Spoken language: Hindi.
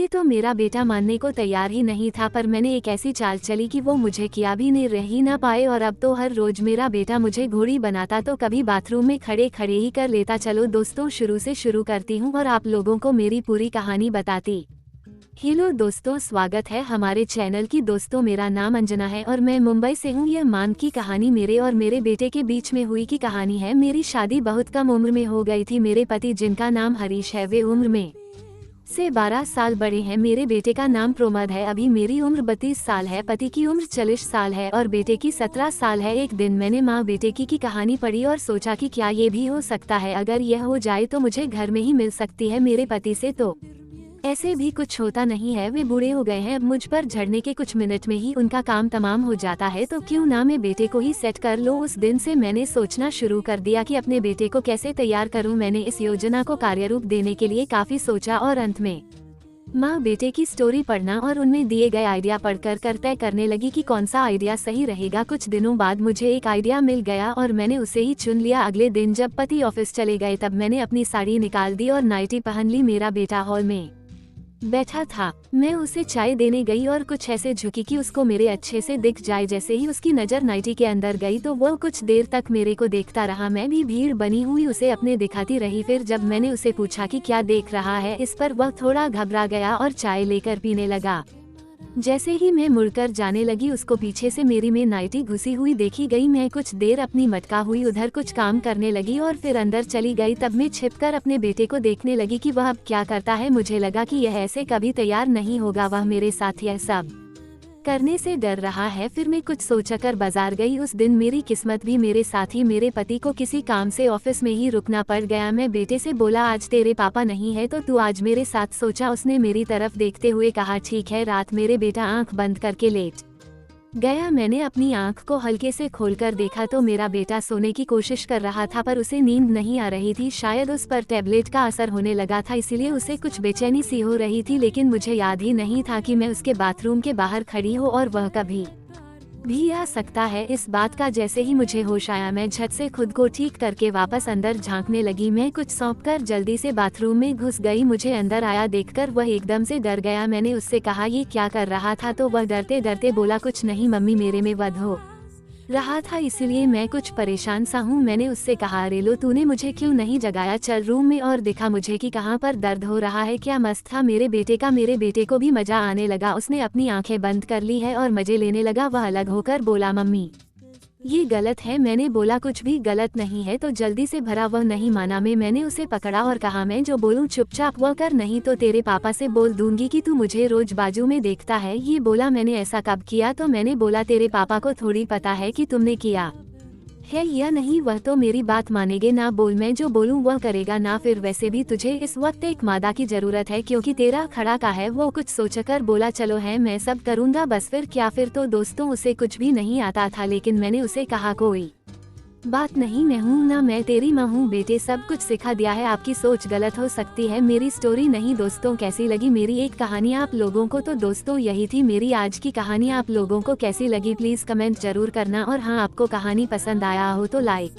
पहले तो मेरा बेटा मानने को तैयार ही नहीं था, पर मैंने एक ऐसी चाल चली कि वो मुझे किया भी नहीं रह ही ना पाए। और अब तो हर रोज मेरा बेटा मुझे घोड़ी बनाता तो कभी बाथरूम में खड़े खड़े ही कर लेता। चलो दोस्तों, शुरू से शुरू करती हूँ और आप लोगों को मेरी पूरी कहानी बताती। हेलो दोस्तों, स्वागत है हमारे चैनल की। दोस्तों, मेरा नाम अंजना है और मैं मुंबई से हूँ। यह मान की कहानी मेरे और मेरे बेटे के बीच में हुई की कहानी है। मेरी शादी बहुत कम उम्र में हो गई थी। मेरे पति, जिनका नाम हरीश है, वे उम्र में से 12 साल बड़े हैं। मेरे बेटे का नाम प्रमोद है। अभी मेरी उम्र 32 साल है, पति की उम्र 40 साल है और बेटे की 17 साल है। एक दिन मैंने माँ बेटे की कहानी पढ़ी और सोचा कि क्या ये भी हो सकता है। अगर यह हो जाए तो मुझे घर में ही मिल सकती है मेरे पति से। तो ऐसे भी कुछ होता नहीं है, वे बूढ़े हो गए हैं। अब मुझ पर झड़ने के कुछ मिनट में ही उनका काम तमाम हो जाता है, तो क्यों ना मैं बेटे को ही सेट कर लो। उस दिन से मैंने सोचना शुरू कर दिया कि अपने बेटे को कैसे तैयार करूं। मैंने इस योजना को कार्यरूप देने के लिए काफी सोचा और अंत में माँ बेटे की स्टोरी पढ़ना और उनमें दिए गए आइडिया पढ़कर तय करने लगी कि कौन सा आइडिया सही रहेगा। कुछ दिनों बाद मुझे एक आइडिया मिल गया और मैंने उसे ही चुन लिया। अगले दिन जब पति ऑफिस चले गए तब मैंने अपनी साड़ी निकाल दी और नाइटी पहन ली। मेरा बेटा हॉल में बैठा था। मैं उसे चाय देने गई और कुछ ऐसे झुकी कि उसको मेरे अच्छे से दिख जाए। जैसे ही उसकी नज़र नाइटी के अंदर गई तो वो कुछ देर तक मेरे को देखता रहा। मैं भी भीड़ बनी हुई उसे अपने दिखाती रही। फिर जब मैंने उसे पूछा कि क्या देख रहा है, इस पर वह थोड़ा घबरा गया और चाय लेकर पीने लगा। जैसे ही मैं मुड़कर जाने लगी, उसको पीछे से मेरी में नाइटी घुसी हुई देखी गई। मैं कुछ देर अपनी मटका हुई उधर कुछ काम करने लगी और फिर अंदर चली गई। तब मैं छिपकर अपने बेटे को देखने लगी कि वह अब क्या करता है। मुझे लगा कि यह ऐसे कभी तैयार नहीं होगा, वह मेरे साथ यह सब करने से डर रहा है। फिर मैं कुछ सोचकर बाजार गई। उस दिन मेरी किस्मत भी मेरे साथ ही मेरे पति को किसी काम से ऑफिस में ही रुकना पड़ गया। मैं बेटे से बोला, आज तेरे पापा नहीं है तो तू आज मेरे साथ। सोचा उसने मेरी तरफ देखते हुए कहा, ठीक है। रात मेरे बेटा आंख बंद करके लेट गया। मैंने अपनी आंख को हल्के से खोलकर देखा तो मेरा बेटा सोने की कोशिश कर रहा था, पर उसे नींद नहीं आ रही थी। शायद उस पर टैबलेट का असर होने लगा था, इसीलिए उसे कुछ बेचैनी सी हो रही थी। लेकिन मुझे याद ही नहीं था कि मैं उसके बाथरूम के बाहर खड़ी हूँ और वह कभी भी आ सकता है। इस बात का जैसे ही मुझे होश आया, मैं झट से खुद को ठीक करके वापस अंदर झांकने लगी। मैं कुछ सौंपकर जल्दी से बाथरूम में घुस गई। मुझे अंदर आया देखकर वह एकदम से डर गया। मैंने उससे कहा, ये क्या कर रहा था? तो वह डरते डरते बोला, कुछ नहीं मम्मी, मेरे में वध हो रहा था इसलिए मैं कुछ परेशान सा हूँ। मैंने उससे कहा, रेलो तूने मुझे क्यों नहीं जगाया? चल रूम में और दिखा मुझे कि कहाँ पर दर्द हो रहा है। क्या मस्त था मेरे बेटे का। मेरे बेटे को भी मजा आने लगा। उसने अपनी आंखें बंद कर ली है और मजे लेने लगा। वह अलग होकर बोला, मम्मी ये गलत है। मैंने बोला, कुछ भी गलत नहीं है। तो जल्दी से भरा। वह नहीं माना। मैंने उसे पकड़ा और कहा, मैं जो बोलूं चुपचाप वह कर, नहीं तो तेरे पापा से बोल दूंगी कि तू मुझे रोज बाजू में देखता है। ये बोला, मैंने ऐसा कब किया? तो मैंने बोला, तेरे पापा को थोड़ी पता है कि तुमने किया है या नहीं। वह तो मेरी बात मानेगे ना। बोल, मैं जो बोलूं वह करेगा ना। फिर वैसे भी तुझे इस वक्त एक मादा की जरूरत है क्योंकि तेरा खड़ा का है। वो कुछ सोचकर बोला, चलो है मैं सब करूंगा बस। फिर क्या? फिर तो दोस्तों उसे कुछ भी नहीं आता था, लेकिन मैंने उसे कहा, कोई बात नहीं, मैं हूँ ना, मैं तेरी माँ हूँ। बेटे सब कुछ सिखा दिया है। आपकी सोच गलत हो सकती है, मेरी स्टोरी नहीं। दोस्तों, कैसी लगी मेरी एक कहानी आप लोगों को? तो दोस्तों, यही थी मेरी आज की कहानी। आप लोगों को कैसी लगी प्लीज कमेंट जरूर करना। और हाँ, आपको कहानी पसंद आया हो तो लाइक